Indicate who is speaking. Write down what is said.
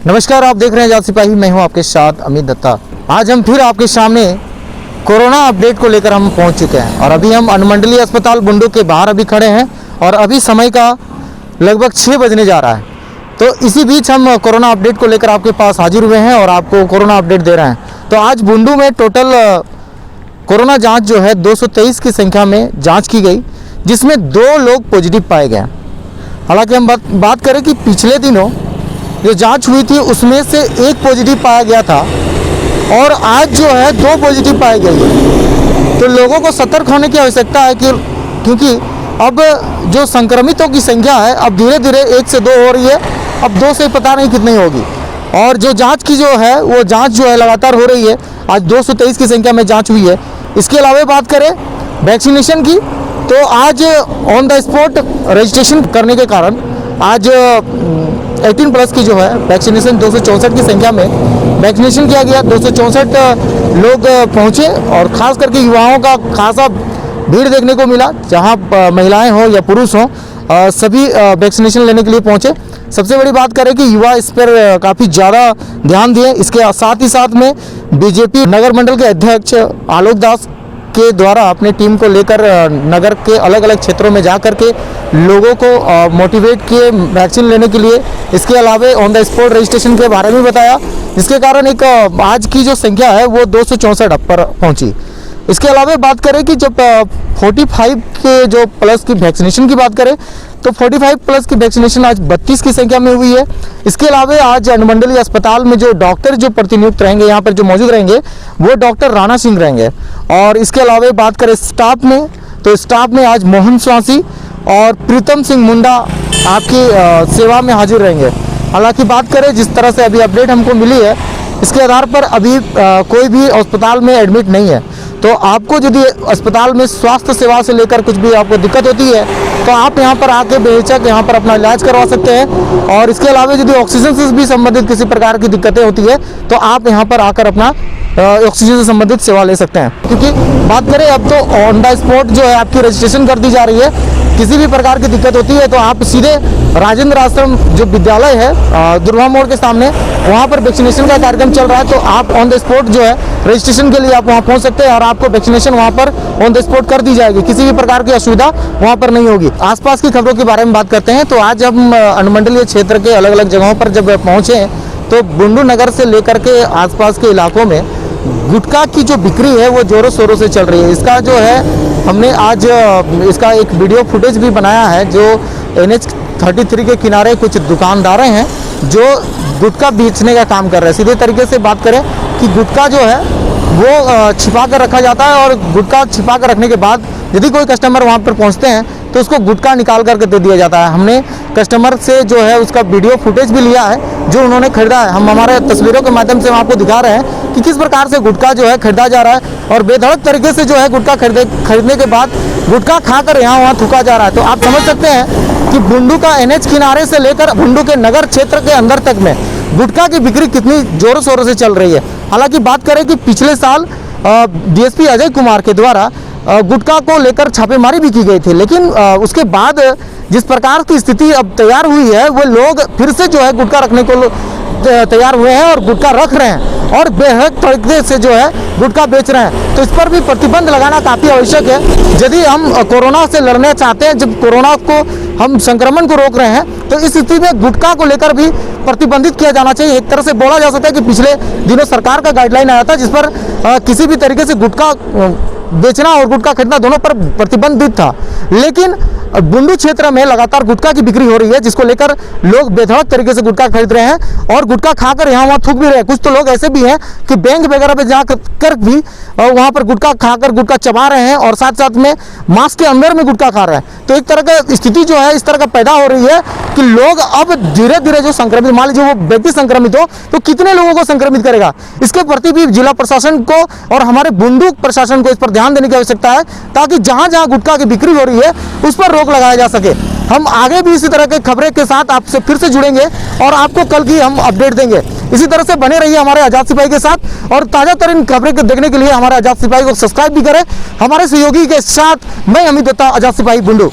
Speaker 1: नमस्कार, आप देख रहे हैं आजाद सिपाही। मैं हूं आपके साथ अमित दत्ता। आज हम फिर आपके सामने कोरोना अपडेट को लेकर हम पहुंच चुके हैं और अभी हम अनुमंडलीय अस्पताल बुंडू के बाहर अभी खड़े हैं और अभी समय का लगभग 6 बजने जा रहा है। तो इसी बीच हम कोरोना अपडेट को लेकर आपके पास हाजिर हुए हैं और आपको कोरोना अपडेट दे रहे हैं। तो आज बुंडू में टोटल कोरोना जाँच जो है 223 की संख्या में जाँच की गई, जिसमें 2 लोग पॉजिटिव पाए गए। हालांकि हम बात करें कि पिछले दिनों जो जांच हुई थी उसमें से 1 पॉजिटिव पाया गया था और आज जो है 2 पॉजिटिव पाए गए हैं। तो लोगों को सतर्क होने की आवश्यकता है क्योंकि अब जो संक्रमितों की संख्या है अब धीरे धीरे 1 से 2 हो रही है। अब 2 से पता नहीं कितनी होगी और जो जांच की जो है वो जांच जो है लगातार हो रही है। आज 223 की संख्या में जाँच हुई है। इसके अलावा बात करें वैक्सीनेशन की, तो आज ऑन द स्पॉट रजिस्ट्रेशन करने के कारण आज 18+ की जो है वैक्सीनेशन 264 की संख्या में वैक्सीनेशन किया गया। 264 लोग पहुंचे और ख़ास करके युवाओं का खासा भीड़ देखने को मिला। जहां महिलाएं हो या पुरुष हो सभी वैक्सीनेशन लेने के लिए पहुंचे। सबसे बड़ी बात करें कि युवा इस पर काफ़ी ज़्यादा ध्यान दिए। इसके साथ ही साथ में बीजेपी नगर मंडल के अध्यक्ष आलोक दास के द्वारा अपनी टीम को लेकर नगर के अलग अलग क्षेत्रों में जा कर के लोगों को मोटिवेट किए वैक्सीन लेने के लिए। इसके अलावा ऑन द स्पॉट रजिस्ट्रेशन के बारे में बताया, जिसके कारण एक आज की जो संख्या है वो 264 पर पहुंची। इसके अलावा बात करें कि जब 45 के जो प्लस की वैक्सीनेशन की बात करें तो 45+ की वैक्सीनेशन आज 32 की संख्या में हुई है। इसके अलावा आज अनुमंडलीय अस्पताल में जो डॉक्टर जो प्रतिनियुक्त रहेंगे, यहाँ पर जो मौजूद रहेंगे वो डॉक्टर राणा सिंह रहेंगे। और इसके अलावा बात करें स्टाफ में, तो स्टाफ में आज मोहन स्वासी और प्रीतम सिंह मुंडा आपकी सेवा में हाजिर रहेंगे। हालांकि बात करें जिस तरह से अभी अपडेट हमको मिली है, इसके आधार पर अभी कोई भी अस्पताल में एडमिट नहीं है। तो आपको यदि अस्पताल में स्वास्थ्य सेवा से लेकर कुछ भी आपको दिक्कत होती है तो आप यहाँ पर आके बेहिचक यहाँ पर अपना इलाज करवा सकते हैं। और इसके अलावा यदि ऑक्सीजन से भी संबंधित किसी प्रकार की दिक्कतें होती है तो आप यहाँ पर आकर अपना ऑक्सीजन से संबंधित सेवा ले सकते हैं। क्योंकि बात करें अब तो ऑन द स्पॉट जो है आपकी रजिस्ट्रेशन कर दी जा रही है। किसी भी प्रकार की दिक्कत होती है तो आप सीधे राजेंद्र आश्रम जो विद्यालय है दुर्गा मोड़ के सामने, वहाँ पर वैक्सीनेशन का कार्यक्रम चल रहा है। तो आप ऑन द स्पॉट जो है रजिस्ट्रेशन के लिए आप वहाँ पहुँच सकते हैं और आपको वैक्सीनेशन वहाँ पर ऑन द स्पॉट कर दी जाएगी। किसी भी प्रकार की असुविधा वहाँ पर नहीं होगी। आसपास की खबरों के बारे में बात करते हैं तो आज हम अनुमंडलीय क्षेत्र के अलग अलग जगहों पर जब पहुँचे तो बुंडू नगर से लेकर के आसपास के इलाकों में गुटखा की जो बिक्री है वो जोरों शोरों से चल रही है। इसका जो है हमने आज इसका एक वीडियो फुटेज भी बनाया है। जो NH 33 के किनारे कुछ दुकानदार हैं जो गुटखा बेचने का काम कर रहे हैं। सीधे तरीके से बात करें कि गुटखा जो है वो छिपा कर रखा जाता है और गुटखा छिपा कर रखने के बाद यदि कोई कस्टमर वहाँ पर पहुँचते हैं तो उसको गुटखा निकाल करके दे दिया जाता है। हमने कस्टमर से जो है उसका वीडियो फुटेज भी लिया है जो उन्होंने खरीदा है। हम हमारे तस्वीरों के माध्यम से हम आपको दिखा रहे हैं कि किस प्रकार से गुटखा जो है खरीदा जा रहा है और बेधड़क तरीके से जो है गुटखा खरीदने के बाद गुटखा खाकर यहाँ वहाँ थूका जा रहा है। तो आप समझ सकते हैं कि बुंडू का NH किनारे से लेकर बुंडू के नगर क्षेत्र के अंदर तक में गुटखा की बिक्री कितनी जोरों शोरों से चल रही है। हालांकि बात करें कि पिछले साल DSP अजय कुमार के द्वारा गुटखा को लेकर छापेमारी भी की गई थी, लेकिन उसके बाद जिस प्रकार की स्थिति अब तैयार हुई है वो लोग फिर से जो है गुटखा रखने को तैयार हुए हैं और गुटखा रख रहे हैं और बेहद तरीके से जो है गुटखा बेच रहे हैं। तो इस पर भी प्रतिबंध लगाना काफ़ी आवश्यक है। यदि हम कोरोना से लड़ना चाहते हैं, जब कोरोना को हम संक्रमण को रोक रहे हैं, तो इस स्थिति में गुटखा को लेकर भी प्रतिबंधित किया जाना चाहिए। एक तरह से बोला जा सकता है कि पिछले दिनों सरकार का गाइडलाइन आया था जिस पर किसी भी तरीके से गुटखा बेचना और गुटखा खरीदना दोनों पर प्रतिबंधित था। लेकिन बुंडू क्षेत्र में लगातार गुटखा की बिक्री हो रही है, जिसको लेकर लोग बेधड़क तरीके से गुटखा खरीद रहे हैं और गुटखा खाकर यहाँ वहाँ थूक भी रहे हैं। कुछ तो लोग ऐसे भी हैं कि बैंक वगैरह पे जाकर भी वहाँ पर गुटखा खाकर गुटखा चबा रहे हैं और साथ साथ में मास्क के अंदर में गुटखा खा रहे हैं। तो एक तरह का स्थिति जो है इस तरह का पैदा हो रही है कि लोग अब धीरे धीरे जो संक्रमित, मान लीजिए वो व्यक्ति संक्रमित हो तो कितने लोगों को संक्रमित करेगा, इसके प्रति भी जिला प्रशासन को और हमारे बुंडू प्रशासन को इस पर ध्यान देने की आवश्यकता है ताकि जहाँ जहाँ गुटखा की बिक्री हो रही है उस पर रोक लगाया जा सके। हम आगे भी इसी तरह के खबरें के साथ आपसे फिर से जुड़ेंगे और आपको कल की हम अपडेट देंगे। इसी तरह से बने रहिए हमारे आजाद सिपाही के साथ और ताजा तरीन खबरें देखने के लिए हमारे आजाद सिपाही को सब्सक्राइब भी करें। हमारे सहयोगी के साथ मैं अमित दत्ता, आजाद सिपाही बुंडू।